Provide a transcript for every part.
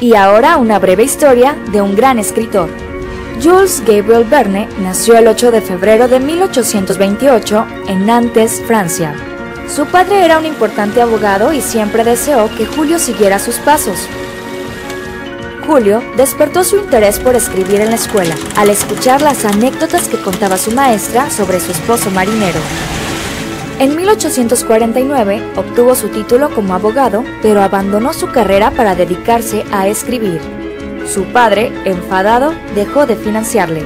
Y ahora una breve historia de un gran escritor. Jules Gabriel Verne nació el 8 de febrero de 1828 en Nantes, Francia. Su padre era un importante abogado y siempre deseó que Julio siguiera sus pasos. Julio despertó su interés por escribir en la escuela, al escuchar las anécdotas que contaba su maestra sobre su esposo marinero. En 1849 obtuvo su título como abogado, pero abandonó su carrera para dedicarse a escribir. Su padre, enfadado, dejó de financiarle.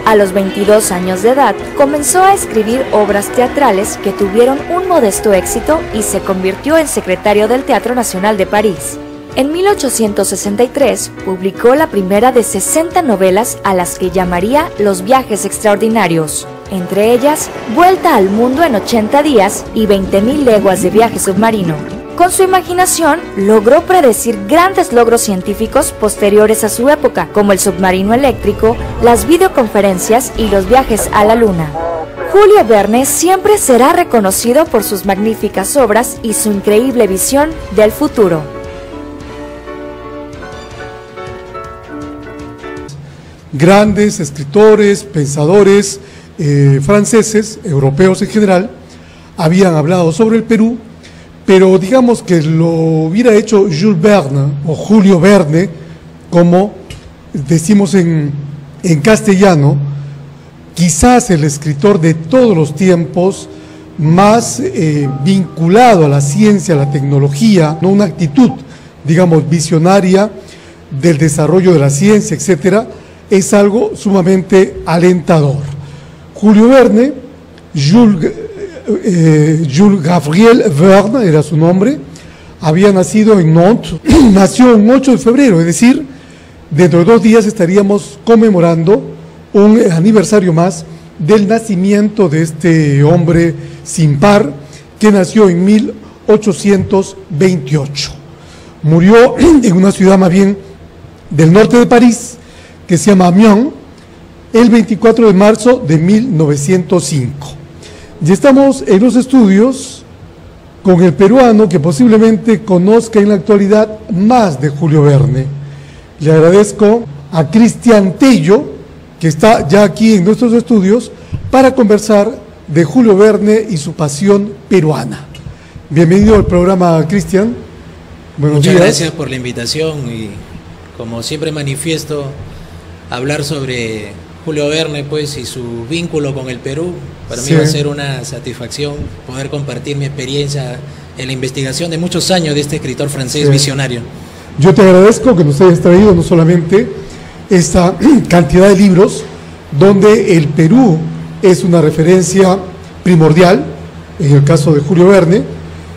A los 22 años de edad, comenzó a escribir obras teatrales que tuvieron un modesto éxito y se convirtió en secretario del Teatro Nacional de París. En 1863 publicó la primera de 60 novelas a las que llamaría Los viajes extraordinarios, entre ellas Vuelta al mundo en 80 días y 20.000 leguas de viaje submarino. Con su imaginación logró predecir grandes logros científicos posteriores a su época, como el submarino eléctrico, las videoconferencias y los viajes a la luna. Julio Verne siempre será reconocido por sus magníficas obras y su increíble visión del futuro. Grandes escritores, pensadores franceses, europeos en general, habían hablado sobre el Perú, pero digamos que lo hubiera hecho Jules Verne o Julio Verne, como decimos en castellano, quizás el escritor de todos los tiempos más vinculado a la ciencia, a la tecnología, ¿no? Una actitud, digamos, visionaria del desarrollo de la ciencia, etcétera, es algo sumamente alentador. Julio Verne, Jules Gabriel Verne era su nombre, había nacido en Nantes, nació el 8 de febrero, es decir, dentro de 2 días estaríamos conmemorando un aniversario más del nacimiento de este hombre sin par, que nació en 1828. Murió en una ciudad más bien del norte de París, que se llama Amiens, el 24 de marzo de 1905. Ya estamos en los estudios con el peruano que posiblemente conozca en la actualidad más de Julio Verne. Le agradezco a Cristian Tello, que está ya aquí en nuestros estudios, para conversar de Julio Verne y su pasión peruana. Bienvenido al programa, Cristian. Buenos días. Muchas gracias por la invitación y, como siempre manifiesto, hablar sobre Julio Verne, pues, y su vínculo con el Perú. Para mí va a ser una satisfacción poder compartir mi experiencia en la investigación de muchos años de este escritor francés visionario. Yo te agradezco que nos hayas traído no solamente esta cantidad de libros donde el Perú es una referencia primordial, en el caso de Julio Verne,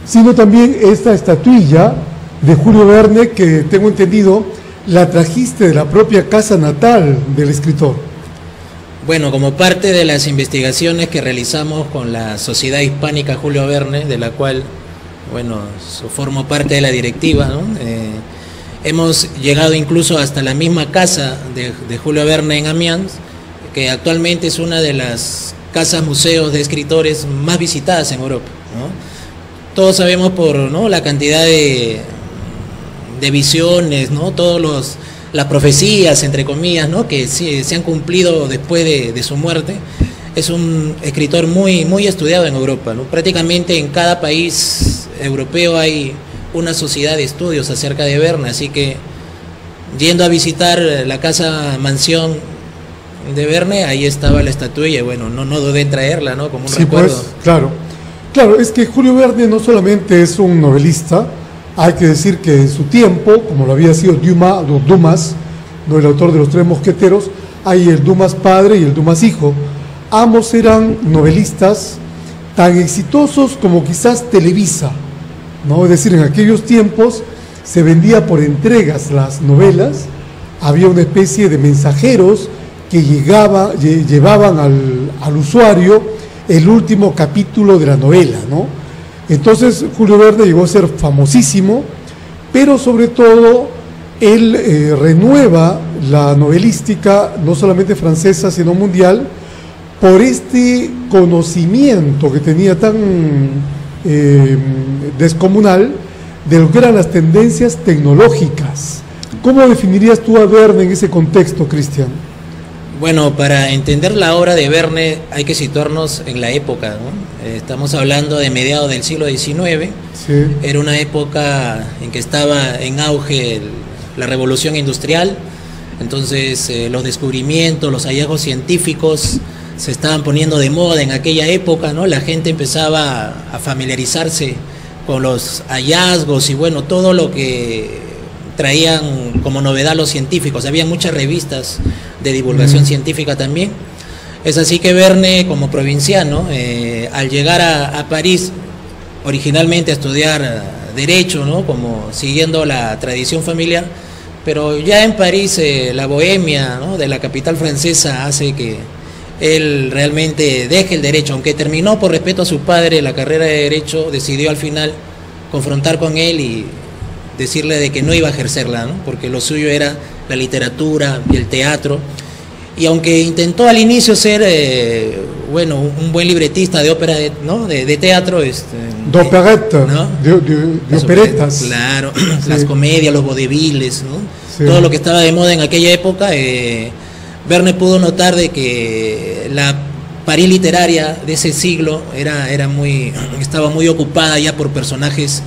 sino también esta estatuilla de Julio Verne que tengo entendido la trajiste de la propia casa natal del escritor. Bueno, como parte de las investigaciones que realizamos con la Sociedad Hispánica Julio Verne, de la cual, bueno, formo parte de la directiva, ¿no? Hemos llegado incluso hasta la misma casa de Julio Verne en Amiens, que actualmente es una de las casas museos de escritores más visitadas en Europa, ¿no? Todos sabemos por, ¿no?, la cantidad de visiones, ¿no?, las profecías, entre comillas, ¿no?, que se han cumplido después de su muerte. Es un escritor muy, muy estudiado en Europa, ¿no? Prácticamente en cada país europeo hay una sociedad de estudios acerca de Verne, así que yendo a visitar la casa mansión de Verne, ahí estaba la estatuilla y bueno, no dudé en traerla, ¿no?, como un recuerdo. Pues, claro, es que Julio Verne no solamente es un novelista, hay que decir que en su tiempo, como lo había sido Dumas, ¿no?, el autor de Los Tres Mosqueteros, hay el Dumas padre y el Dumas hijo. Ambos eran novelistas tan exitosos como quizás Televisa, ¿no? Es decir, en aquellos tiempos se vendía por entregas las novelas, había una especie de mensajeros que llevaban al usuario el último capítulo de la novela, ¿no? Entonces Julio Verne llegó a ser famosísimo, pero sobre todo él renueva la novelística, no solamente francesa, sino mundial, por este conocimiento que tenía tan descomunal de lo que eran las tendencias tecnológicas. ¿Cómo definirías tú a Verne en ese contexto, Cristian? Bueno, para entender la obra de Verne hay que situarnos en la época, ¿no? Estamos hablando de mediados del siglo XIX. Sí. Era una época en que estaba en auge la revolución industrial. Entonces los descubrimientos, los hallazgos científicos se estaban poniendo de moda en aquella época, ¿no? La gente empezaba a familiarizarse con los hallazgos y bueno, todo lo que traían como novedad los científicos. Había muchas revistas de divulgación científica también. Es así que Verne, como provinciano, al llegar a París, originalmente a estudiar Derecho, ¿no? Como siguiendo la tradición familiar, pero ya en París la bohemia, ¿no? De la capital francesa hace que él realmente deje el Derecho, aunque terminó por respeto a su padre la carrera de Derecho, decidió al final confrontar con él y decirle de que no iba a ejercerla, ¿no? Porque lo suyo era la literatura y el teatro. Y aunque intentó al inicio ser, bueno, un buen libretista de ópera, ¿no? de teatro, de opereta, ¿no? de operetas. Claro, sí. Las comedias, los vaudevilles, ¿no? Sí. Todo lo que estaba de moda en aquella época, Verne pudo notar de que la París literaria de ese siglo estaba muy ocupada ya por personajes,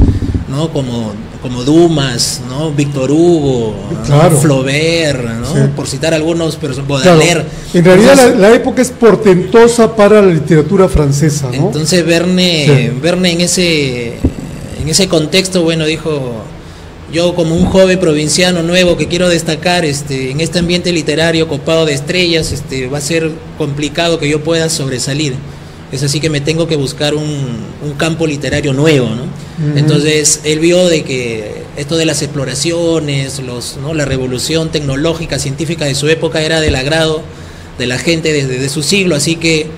¿no? como Dumas, ¿no? Víctor Hugo, claro. ¿no? Flaubert, ¿no? Sí. Por citar algunos, Baudelaire. Claro. En realidad entonces, la época es portentosa para la literatura francesa, ¿no? Entonces Verne en ese contexto, bueno, dijo: yo como un joven provinciano nuevo que quiero destacar en este ambiente literario copado de estrellas, va a ser complicado que yo pueda sobresalir. Es así que me tengo que buscar un campo literario nuevo, ¿no? Uh-huh. Entonces él vio de que esto de las exploraciones, ¿no? La revolución tecnológica, científica de su época era del agrado de la gente desde su siglo, así que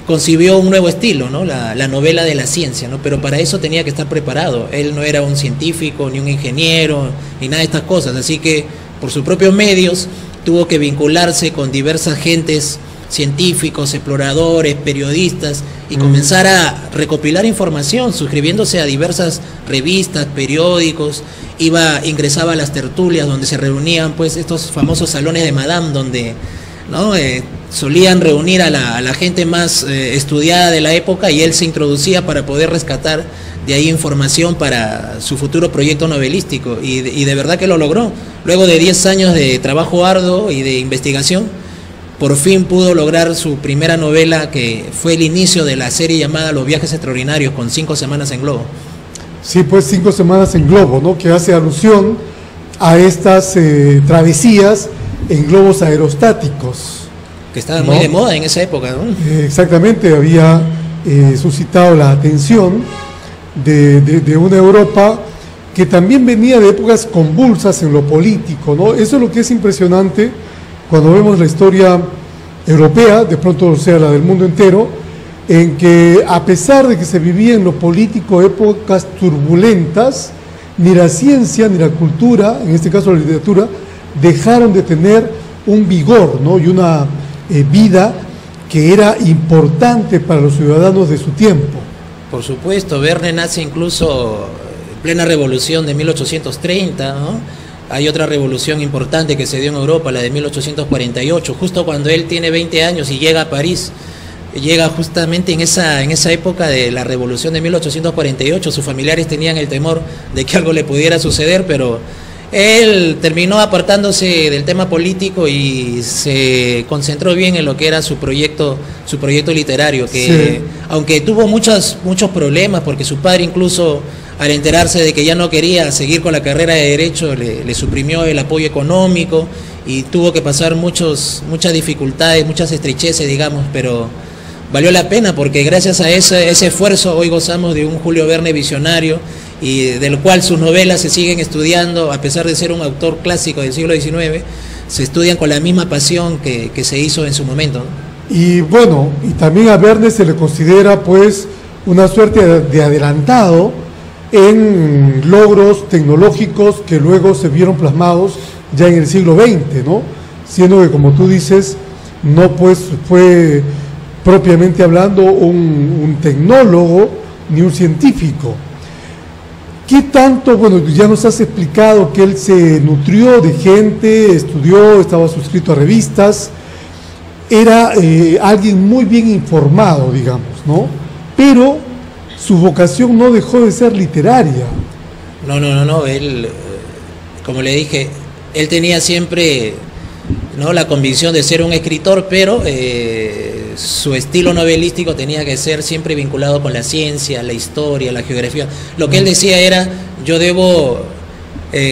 concibió un nuevo estilo, ¿no? La novela de la ciencia, ¿no? Pero para eso tenía que estar preparado. Él no era un científico, ni un ingeniero, ni nada de estas cosas, así que por sus propios medios tuvo que vincularse con diversas gentes, científicos, exploradores, periodistas, y comenzar a recopilar información, suscribiéndose a diversas revistas, periódicos, ingresaba a las tertulias donde se reunían pues estos famosos salones de Madame, donde, ¿no? Solían reunir a la gente más estudiada de la época, y él se introducía para poder rescatar de ahí información para su futuro proyecto novelístico, y de verdad que lo logró. Luego de 10 años de trabajo arduo y de investigación, por fin pudo lograr su primera novela, que fue el inicio de la serie llamada Los Viajes Extraordinarios, con 5 semanas en globo. Sí, pues 5 semanas en globo, ¿no? Que hace alusión a estas travesías en globos aerostáticos. Que estaban muy de moda en esa época, ¿no? Exactamente, había suscitado la atención de una Europa que también venía de épocas convulsas en lo político, ¿no? Eso es lo que es impresionante cuando vemos la historia europea, de pronto sea la del mundo entero, en que a pesar de que se vivía en lo político épocas turbulentas, ni la ciencia ni la cultura, en este caso la literatura, dejaron de tener un vigor, ¿no? Y una vida que era importante para los ciudadanos de su tiempo. Por supuesto, Verne nace incluso en plena revolución de 1830, ¿no? Hay otra revolución importante que se dio en Europa, la de 1848, justo cuando él tiene 20 años y llega a París. Llega justamente en esa época de la revolución de 1848. Sus familiares tenían el temor de que algo le pudiera suceder, pero él terminó apartándose del tema político y se concentró bien en lo que era su proyecto literario, que sí, aunque tuvo muchos problemas, porque su padre incluso, al enterarse de que ya no quería seguir con la carrera de Derecho, le suprimió el apoyo económico y tuvo que pasar muchas dificultades, muchas estrecheces, digamos, pero valió la pena, porque gracias a ese esfuerzo hoy gozamos de un Julio Verne visionario, y del cual sus novelas se siguen estudiando, a pesar de ser un autor clásico del siglo XIX, se estudian con la misma pasión que se hizo en su momento, ¿no? Y bueno, y también a Verne se le considera pues una suerte de adelantado en logros tecnológicos que luego se vieron plasmados ya en el siglo XX, ¿no? Siendo que, como tú dices, no pues fue propiamente hablando un tecnólogo ni un científico. ¿Qué tanto, bueno, ya nos has explicado que él se nutrió de gente, estudió, estaba suscrito a revistas, era alguien muy bien informado, digamos, ¿no? Pero su vocación no dejó de ser literaria. No, él, como le dije, él tenía siempre, ¿no?, la convicción de ser un escritor, pero su estilo novelístico tenía que ser siempre vinculado con la ciencia, la historia, la geografía. Lo que él decía era, yo debo,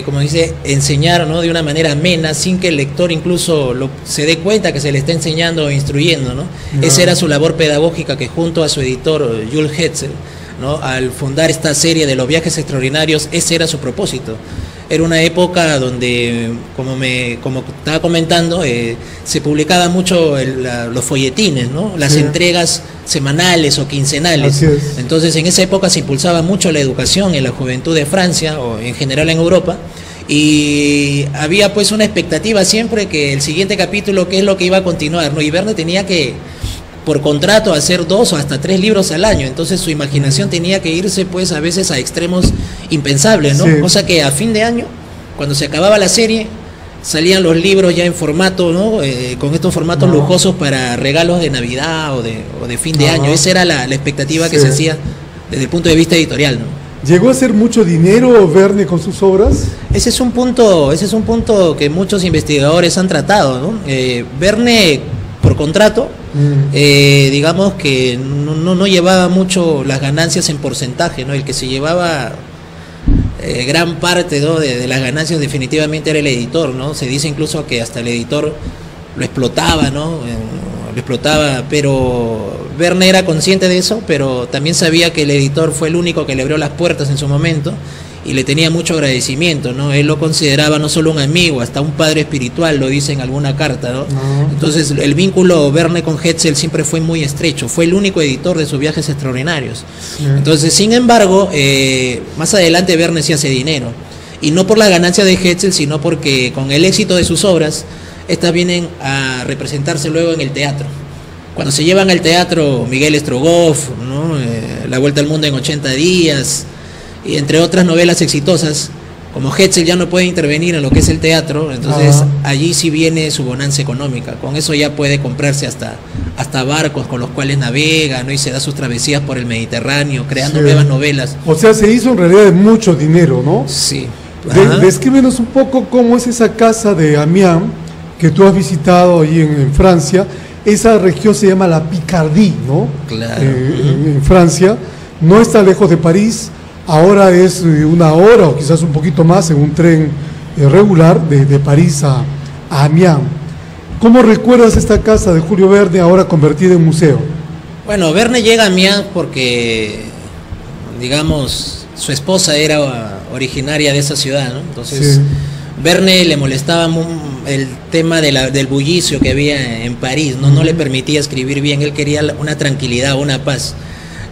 como dice, enseñar, ¿no?, de una manera amena, sin que el lector incluso se dé cuenta que se le está enseñando o instruyendo, ¿no? Esa era su labor pedagógica, que junto a su editor Jules Hetzel, ¿no?, al fundar esta serie de los viajes extraordinarios, ese era su propósito. Era una época donde, como estaba comentando, se publicaba mucho los folletines, ¿no?, las entregas semanales o quincenales. Así es. Entonces, en esa época se impulsaba mucho la educación en la juventud de Francia o en general en Europa, y había pues una expectativa siempre que el siguiente capítulo, qué es lo que iba a continuar, ¿no? Y Verne tenía que, por contrato, hacer 2 o hasta 3 libros al año, entonces su imaginación tenía que irse pues a veces a extremos impensables, ¿no? Sí. Cosa que a fin de año, cuando se acababa la serie, salían los libros ya en formato, ¿no?, con estos formatos lujosos para regalos de Navidad o de fin de año. Esa era la expectativa que se hacía desde el punto de vista editorial, ¿no? ¿Llegó a hacer mucho dinero Verne con sus obras? Ese es un punto que muchos investigadores han tratado, ¿no? Verne, por contrato, digamos que no llevaba mucho las ganancias en porcentaje, ¿no? El que se llevaba gran parte, ¿no?, de las ganancias definitivamente era el editor, ¿no? Se dice incluso que hasta el editor lo explotaba, ¿no? Lo explotaba, pero Verne era consciente de eso, pero también sabía que el editor fue el único que le abrió las puertas en su momento y le tenía mucho agradecimiento, ¿no? Él lo consideraba no solo un amigo, hasta un padre espiritual, lo dice en alguna carta, ¿no? Entonces el vínculo Verne con Hetzel siempre fue muy estrecho, fue el único editor de sus viajes extraordinarios. Entonces, sin embargo, más adelante Verne sí hace dinero, y no por la ganancia de Hetzel, sino porque con el éxito de sus obras, estas vienen a representarse luego en el teatro. Cuando se llevan al teatro Miguel Strogoff, ¿no?, La Vuelta al Mundo en 80 días, y entre otras novelas exitosas, como Hetzel ya no puede intervenir en lo que es el teatro, entonces allí sí viene su bonanza económica. Con eso ya puede comprarse hasta barcos con los cuales navega, ¿no?, y se da sus travesías por el Mediterráneo, creando nuevas novelas. O sea, se hizo en realidad de mucho dinero, ¿no? Sí. Descríbenos un poco cómo es esa casa de Amiens que tú has visitado ahí en Francia. Esa región se llama la Picardie, ¿no? Claro. En Francia. No está lejos de París. Ahora es 1 hora o quizás un poquito más en un tren regular de París a Amiens. ¿Cómo recuerdas esta casa de Julio Verne ahora convertida en museo? Bueno, Verne llega a Amiens porque, digamos, su esposa era originaria de esa ciudad, ¿no? Entonces, Verne le molestaba el tema del bullicio que había en París, no le permitía escribir bien, él quería una tranquilidad, una paz.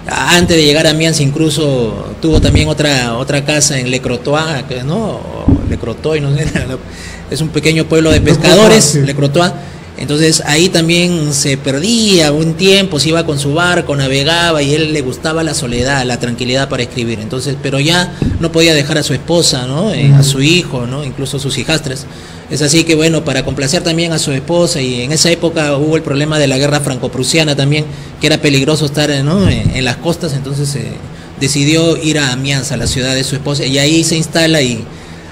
Antes de llegar a Amiens incluso tuvo también otra casa en Le Crotoy, ¿no? Le Crotoy, no sé, es un pequeño pueblo de pescadores, Le Crotoy. Entonces ahí también se perdía un tiempo, se iba con su barco, navegaba, y él le gustaba la soledad, la tranquilidad para escribir. Entonces, pero ya no podía dejar a su esposa, ¿no? A su hijo, ¿no? Incluso a sus hijastras. Es así que, bueno, para complacer también a su esposa, y en esa época hubo el problema de la guerra franco-prusiana también, que era peligroso estar, ¿no?, en las costas, entonces decidió ir a Amiens, a la ciudad de su esposa, y ahí se instala y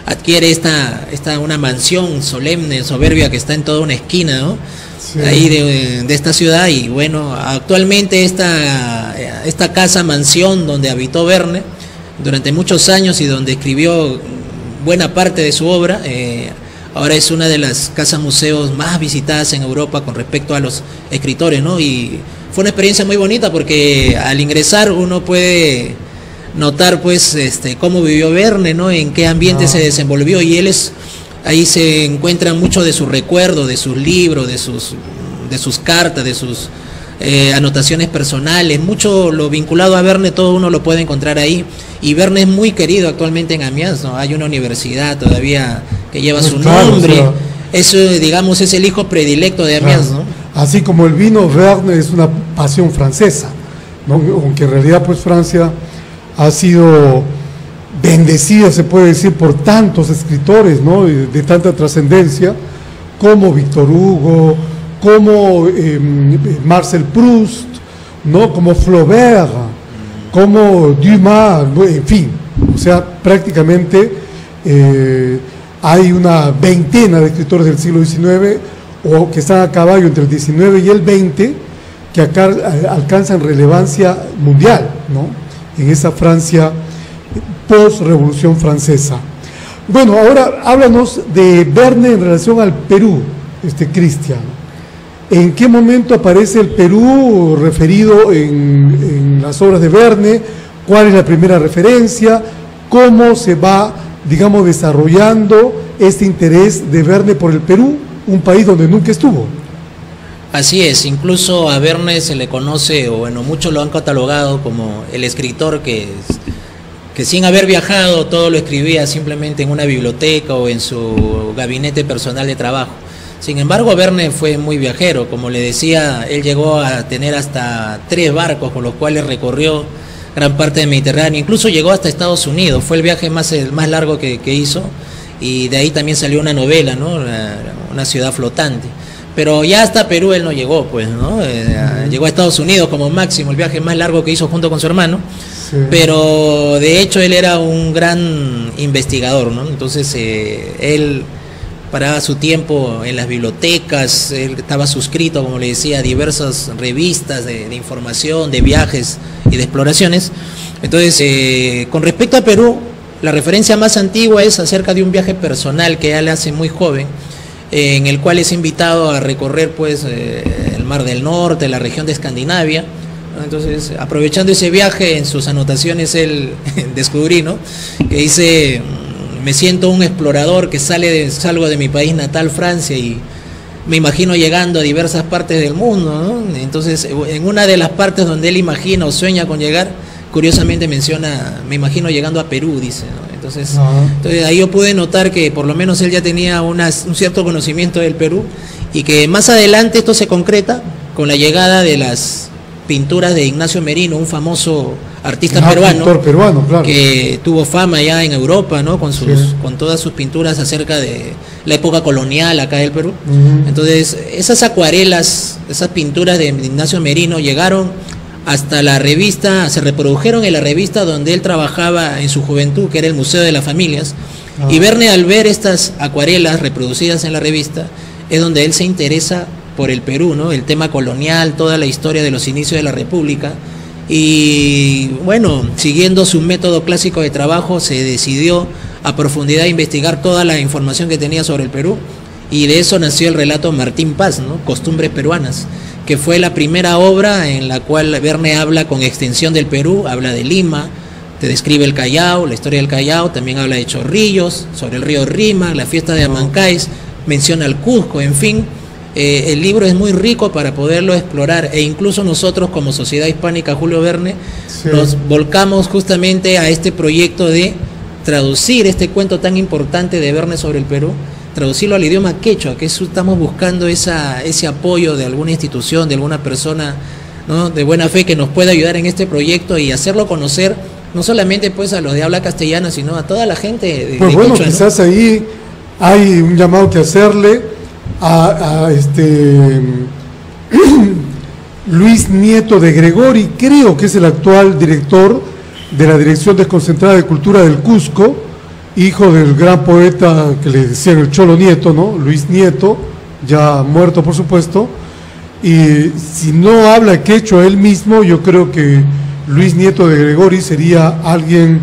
adquiere una mansión solemne, soberbia, que está en toda una esquina, ¿no? Sí. Ahí de esta ciudad. Y bueno, actualmente esta casa mansión donde habitó Verne durante muchos años y donde escribió buena parte de su obra, ahora es una de las casas museos más visitadas en Europa con respecto a los escritores, ¿no? Y fue una experiencia muy bonita porque al ingresar uno puede notar pues cómo vivió Verne, ¿no?, en qué ambiente se desenvolvió, y ahí se encuentra mucho de su recuerdo, de sus libros, de sus cartas, de sus anotaciones personales, mucho lo vinculado a Verne, todo uno lo puede encontrar ahí. Y Verne es muy querido actualmente en Amiens, ¿no? Hay una universidad todavía que lleva su nombre. O sea, eso, digamos, es el hijo predilecto de Amiens, ¿no? Así como el vino, Verne es una pasión francesa, ¿no? Aunque en realidad pues Francia ha sido bendecida, se puede decir, por tantos escritores, ¿no?, de tanta trascendencia, como Víctor Hugo, como Marcel Proust, ¿no?, como Flaubert, como Dumas, en fin, o sea, prácticamente hay una veintena de escritores del siglo XIX, o que están a caballo entre el XIX y el XX, que acá alcanzan relevancia mundial, ¿no?, en esa Francia post-revolución francesa. Bueno, ahora háblanos de Verne en relación al Perú, Cristian. ¿En qué momento aparece el Perú referido en las obras de Verne? ¿Cuál es la primera referencia? ¿Cómo se va, digamos, desarrollando este interés de Verne por el Perú, un país donde nunca estuvo? Así es, incluso a Verne se le conoce, o bueno, muchos lo han catalogado como el escritor que sin haber viajado todo lo escribía simplemente en una biblioteca o en su gabinete personal de trabajo. Sin embargo, Verne fue muy viajero, como le decía, él llegó a tener hasta 3 barcos con los cuales recorrió gran parte del Mediterráneo, incluso llegó hasta Estados Unidos, fue el viaje más largo que hizo, y de ahí también salió una novela, ¿no?, una ciudad flotante. Pero ya hasta Perú él no llegó, pues, ¿no? Llegó a Estados Unidos como máximo, el viaje más largo que hizo junto con su hermano. Sí. Pero de hecho él era un gran investigador, ¿no? Entonces él paraba su tiempo en las bibliotecas, él estaba suscrito, como le decía, a diversas revistas de información, de viajes y de exploraciones. Entonces, con respecto a Perú, la referencia más antigua es acerca de un viaje personal que él hace muy joven, en el cual es invitado a recorrer, pues, el Mar del Norte, la región de Escandinavia. Entonces, aprovechando ese viaje, en sus anotaciones él descubrí, ¿no?, que dice: me siento un explorador que salgo de mi país natal, Francia, y me imagino llegando a diversas partes del mundo, ¿no? Entonces, en una de las partes donde él imagina o sueña con llegar, curiosamente menciona: me imagino llegando a Perú, dice, ¿no? Entonces ahí yo pude notar que por lo menos él ya tenía un cierto conocimiento del Perú, y que más adelante esto se concreta con la llegada de las pinturas de Ignacio Merino, un famoso artista peruano, claro, que tuvo fama ya en Europa, ¿no?, con todas sus pinturas acerca de la época colonial acá del Perú. Entonces, esas acuarelas, esas pinturas de Ignacio Merino llegaron hasta la revista, se reprodujeron en la revista donde él trabajaba en su juventud, que era el Museo de las Familias. Y Verne, al ver estas acuarelas reproducidas en la revista, es donde él se interesa por el Perú, ¿no?, el tema colonial, toda la historia de los inicios de la República. Y bueno, siguiendo su método clásico de trabajo, se decidió a profundidad investigar toda la información que tenía sobre el Perú, y de eso nació el relato Martín Paz, ¿no?, Costumbres Peruanas, que fue la primera obra en la cual Verne habla con extensión del Perú, habla de Lima, te describe el Callao, la historia del Callao, también habla de Chorrillos, sobre el río Rima, la fiesta de Amancáis, menciona el Cusco, en fin. El libro es muy rico para poderlo explorar, e incluso nosotros como Sociedad Hispánica Julio Verne nos volcamos justamente a este proyecto de traducir este cuento tan importante de Verne sobre el Perú, traducirlo al idioma quechua, que estamos buscando ese apoyo de alguna institución, de alguna persona, ¿no?, de buena fe, que nos pueda ayudar en este proyecto y hacerlo conocer no solamente, pues, a los de habla castellana, sino a toda la gente de bueno, quechua, quizás, ¿no?, ahí hay un llamado que hacerle a Luis Nieto de Gregori, creo que es el actual director de la Dirección Desconcentrada de Cultura del Cusco, hijo del gran poeta que le decían el Cholo Nieto, ¿no?, Luis Nieto, ya muerto por supuesto. Y si no habla quechua él mismo, yo creo que Luis Nieto de Gregori sería alguien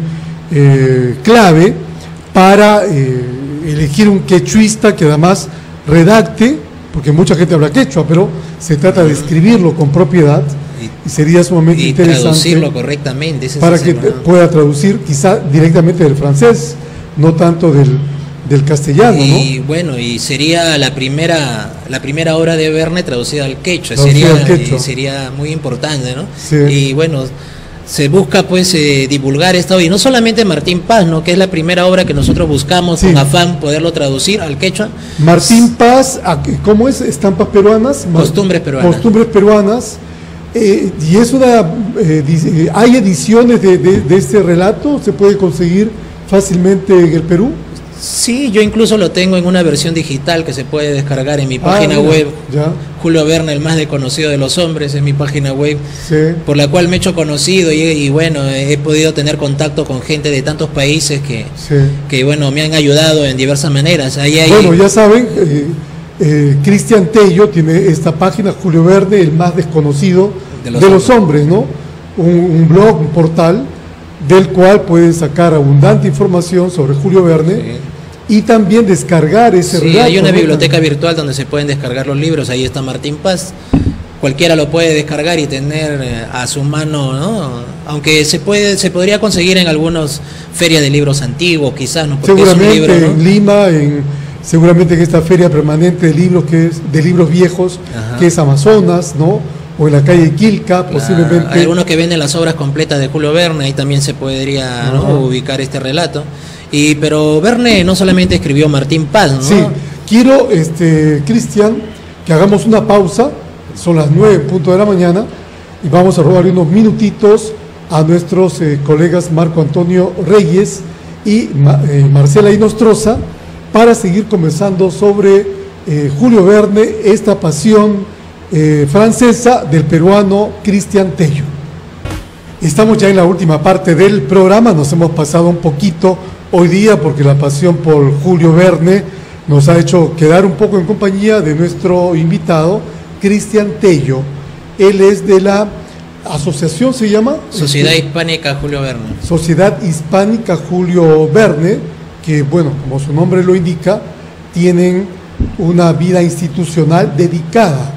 clave para elegir un quechuista que además redacte, porque mucha gente habla quechua, pero se trata de escribirlo con propiedad, y sería sumamente interesante traducirlo correctamente, para que pueda traducir quizá directamente del francés, no tanto del castellano, y ¿no? Bueno, y sería la primera obra de Verne traducida al quechua, sería muy importante, ¿no? Sí. Y bueno, se busca, pues, divulgar esta obra, y no solamente Martín Paz, ¿no?, que es la primera obra que nosotros buscamos con afán poderlo traducir al quechua. Martín Paz, ¿cómo es? ¿Estampas peruanas? Costumbres peruanas. Costumbres peruanas. Y es ¿hay ediciones de este relato? ¿Se puede conseguir fácilmente en el Perú? Sí, yo incluso lo tengo en una versión digital que se puede descargar en mi página web. Ya. Julio Verne, el más desconocido de los hombres, es mi página web, Sí. por la cual me he hecho conocido y bueno, he podido tener contacto con gente de tantos países Sí. que bueno, me han ayudado en diversas maneras. Bueno, ya saben, Cristian Tello tiene esta página, Julio Verne, el más desconocido de los hombres, ¿no? Un blog, un portal, del cual pueden sacar abundante información sobre Julio Verne. Sí. Y también descargar ese relato. Hay una biblioteca virtual donde se pueden descargar los libros, ahí está Martín Paz, cualquiera lo puede descargar y tener a su mano, ¿no? Aunque se podría conseguir en algunas ferias de libros antiguos, quizás, ¿no? Porque seguramente es un libro, ¿no? en Lima, seguramente en esta feria permanente de libros de libros viejos, Ajá. que es Amazonas, ¿no? O en la calle Quilca, posiblemente. Hay algunos que venden las obras completas de Julio Verne, ahí también se podría, ¿no? ubicar este relato. Pero Verne no solamente escribió Martín Paz, ¿no? Sí, quiero, Cristian, que hagamos una pausa, son las 9:00 de la mañana, y vamos a robar unos minutitos a nuestros colegas Marco Antonio Reyes y Marcela Inostroza para seguir conversando sobre Julio Verne, esta pasión francesa del peruano Cristian Tello. Estamos ya en la última parte del programa, nos hemos pasado un poquito hoy día porque la pasión por Julio Verne nos ha hecho quedar un poco en compañía de nuestro invitado, Cristian Tello. Él es de la asociación, ¿se llama? Sociedad Hispánica Julio Verne. Sociedad Hispánica Julio Verne, que bueno, como su nombre lo indica, tienen una vida institucional dedicada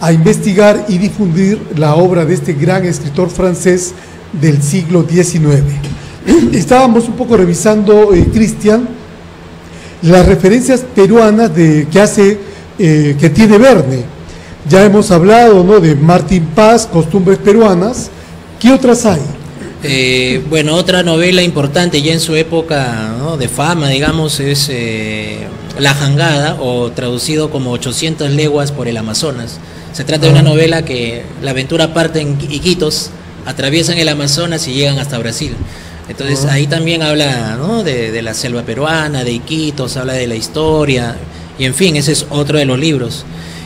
a investigar y difundir la obra de este gran escritor francés del siglo XIX. Estábamos un poco revisando, Cristian, las referencias peruanas que tiene Verne. Ya hemos hablado, ¿no?, de Martín Paz, Costumbres Peruanas. ¿Qué otras hay? Bueno, otra novela importante ya en su época, ¿no?, de fama, digamos, es La Jangada, o traducido como 800 leguas por el Amazonas. Se trata de una novela que la aventura parte en Iquitos, atraviesan el Amazonas y llegan hasta Brasil. Entonces ahí también habla, ¿no?, de la selva peruana, de Iquitos, habla de la historia, y en fin, ese es otro de los libros.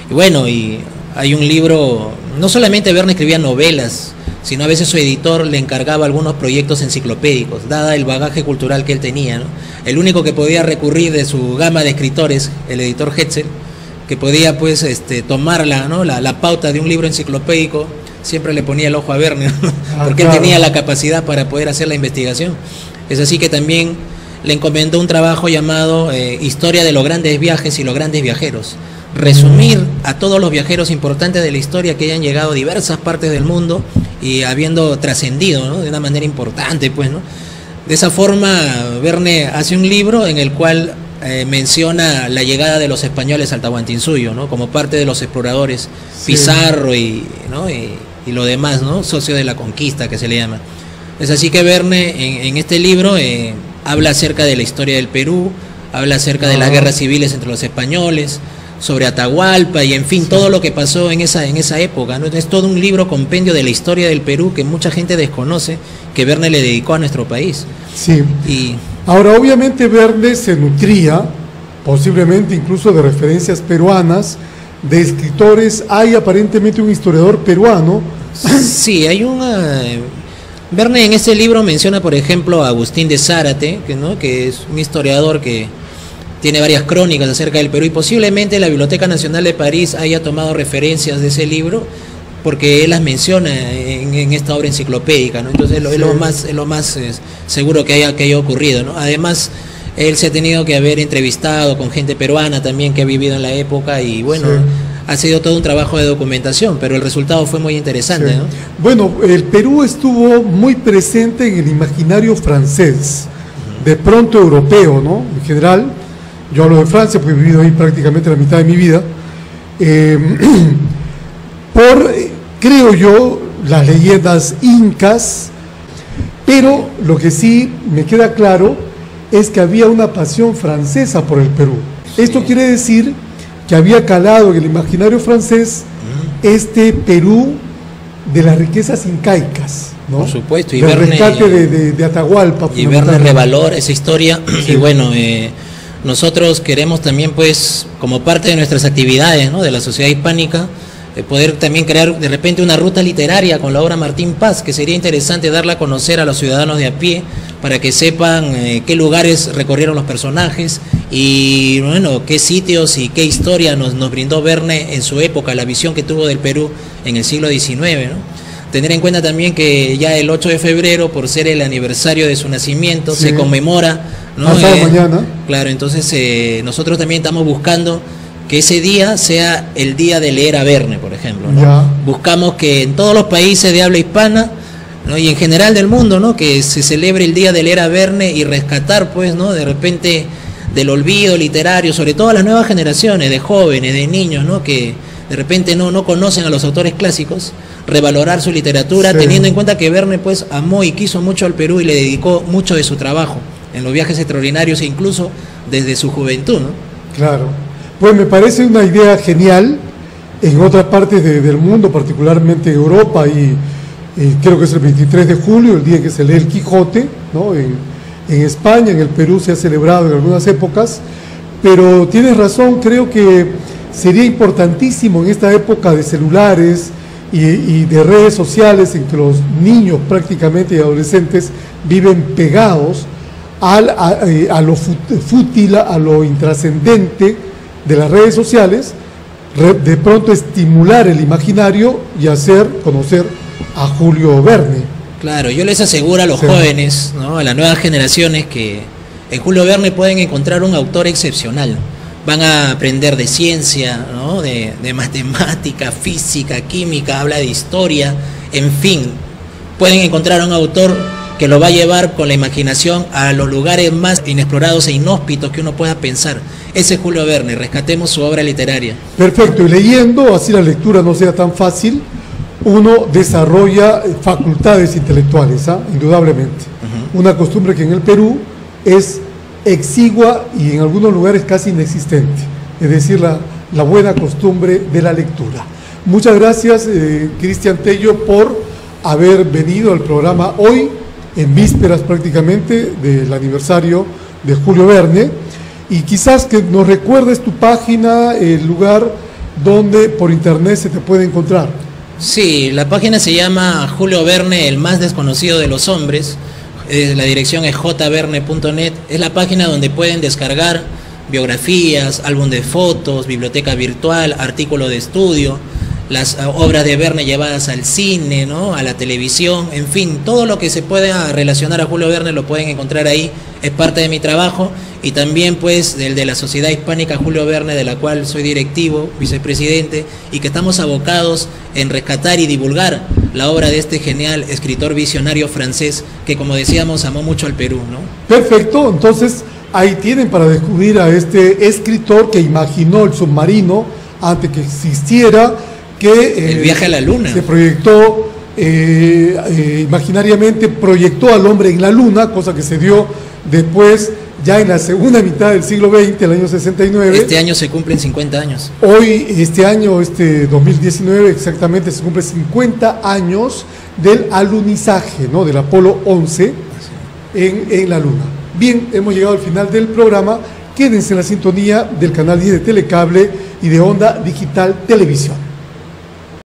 Y bueno, y hay un libro, no solamente Verne escribía novelas, sino a veces su editor le encargaba algunos proyectos enciclopédicos, dada el bagaje cultural que él tenía, ¿no? El único que podía recurrir de su gama de escritores, el editor Hetzel, que podía pues tomar la pauta de un libro enciclopédico, siempre le ponía el ojo a Verne, ¿no? Porque claro, él tenía la capacidad para poder hacer la investigación. Es así que también le encomendó un trabajo llamado Historia de los grandes viajes y los grandes viajeros. Resumir a todos los viajeros importantes de la historia que hayan llegado a diversas partes del mundo y habiendo trascendido, ¿no?, de una manera importante, pues, ¿no? De esa forma, Verne hace un libro en el cual menciona la llegada de los españoles al Tahuantinsuyo, ¿no?, como parte de los exploradores, sí, Pizarro y lo demás, ¿no?, socio de la conquista, que se le llama. Es así que Verne en este libro habla acerca de la historia del Perú, habla acerca de las guerras civiles entre los españoles, sobre Atahualpa y en fin, sí, todo lo que pasó en esa época, ¿no? Es todo un libro compendio de la historia del Perú que mucha gente desconoce, que Verne le dedicó a nuestro país. Sí. Ahora, obviamente Verne se nutría, posiblemente incluso de referencias peruanas, de escritores. Hay aparentemente un historiador peruano. Sí, hay Verne en ese libro menciona, por ejemplo, a Agustín de Zárate, que es un historiador que tiene varias crónicas acerca del Perú, y posiblemente la Biblioteca Nacional de París haya tomado referencias de ese libro porque él las menciona en esta obra enciclopédica, ¿no? Entonces es lo más seguro que haya ocurrido, ¿no? Además, él se ha tenido que haber entrevistado con gente peruana también que ha vivido en la época y bueno, sí, ha sido todo un trabajo de documentación, pero el resultado fue muy interesante, sí, ¿no? Bueno, el Perú estuvo muy presente en el imaginario francés, de pronto europeo, ¿no? En general. Yo hablo de Francia porque he vivido ahí prácticamente la mitad de mi vida, creo yo, las leyendas incas, pero lo que sí me queda claro es que había una pasión francesa por el Perú. Sí. Esto quiere decir que había calado en el imaginario francés este Perú de las riquezas incaicas, ¿no? Por supuesto, y del Verne, rescate de Atahualpa. Y Verne revalora esa historia, sí. Y bueno, nosotros queremos también, pues, como parte de nuestras actividades, ¿no?, de la Sociedad Hispánica, poder también crear de repente una ruta literaria con la obra Martín Paz, que sería interesante darla a conocer a los ciudadanos de a pie, para que sepan qué lugares recorrieron los personajes y, bueno, qué sitios y qué historia nos brindó Verne en su época, la visión que tuvo del Perú en el siglo XIX, ¿no? Tener en cuenta también que ya el 8 de febrero, por ser el aniversario de su nacimiento, sí, se conmemora, ¿no? Mañana. Claro, entonces nosotros también estamos buscando que ese día sea el día de leer a Verne, por ejemplo, ¿no? Buscamos que en todos los países de habla hispana, ¿no?, y en general del mundo, ¿no?, que se celebre el día de leer a Verne y rescatar, pues, ¿no?, de repente del olvido literario, sobre todo a las nuevas generaciones de jóvenes, de niños, ¿no?, que de repente no conocen a los autores clásicos, revalorar su literatura, sí, teniendo en cuenta que Verne, pues, amó y quiso mucho al Perú y le dedicó mucho de su trabajo en los viajes extraordinarios e incluso desde su juventud, ¿no? Claro, pues me parece una idea genial. En otras partes del mundo, particularmente Europa, y creo que es el 23 de julio, el día en que se lee el Quijote, ¿no? En España, en el Perú se ha celebrado en algunas épocas, pero tienes razón, creo que sería importantísimo en esta época de celulares y de redes sociales, en que los niños prácticamente y adolescentes viven pegados a lo fútil, a lo intrascendente de las redes sociales, de pronto estimular el imaginario y hacer conocer a Julio Verne. Claro, yo les aseguro a los jóvenes, ¿no?, a las nuevas generaciones, que en Julio Verne pueden encontrar un autor excepcional. Van a aprender de ciencia, ¿no?, de matemática, física, química, habla de historia, en fin, pueden encontrar un autor que lo va a llevar con la imaginación a los lugares más inexplorados e inhóspitos que uno pueda pensar. Ese es Julio Verne, rescatemos su obra literaria. Perfecto, y leyendo, así la lectura no sea tan fácil, uno desarrolla facultades intelectuales, indudablemente. Una costumbre que en el Perú es exigua y en algunos lugares casi inexistente, es decir, la buena costumbre de la lectura. Muchas gracias, Cristian Tello, por haber venido al programa hoy, en vísperas prácticamente del aniversario de Julio Verne, y quizás que nos recuerdes tu página, el lugar donde por internet se te puede encontrar. Sí, la página se llama Julio Verne, el más desconocido de los hombres. La dirección es jverne.net. Es la página donde pueden descargar biografías, álbum de fotos, biblioteca virtual, artículo de estudio, las obras de Verne llevadas al cine, ¿no?, a la televisión, en fin, todo lo que se pueda relacionar a Julio Verne lo pueden encontrar ahí. Es parte de mi trabajo y también, pues, del de la Sociedad Hispánica Julio Verne, de la cual soy directivo, vicepresidente, y que estamos abocados en rescatar y divulgar la obra de este genial escritor visionario francés que, como decíamos, amó mucho al Perú, ¿no? Perfecto, entonces ahí tienen para descubrir a este escritor que imaginó el submarino antes que existiera, que el viaje a la luna se proyectó imaginariamente, proyectó al hombre en la luna, cosa que se dio después, ya en la segunda mitad del siglo XX, el año 69. Este año se cumplen 50 años. Hoy, este año, 2019, exactamente, se cumplen 50 años del alunizaje, ¿no?, del Apolo 11 en la luna. Bien, hemos llegado al final del programa. Quédense en la sintonía del canal 10 de Telecable y de Onda Digital Televisión.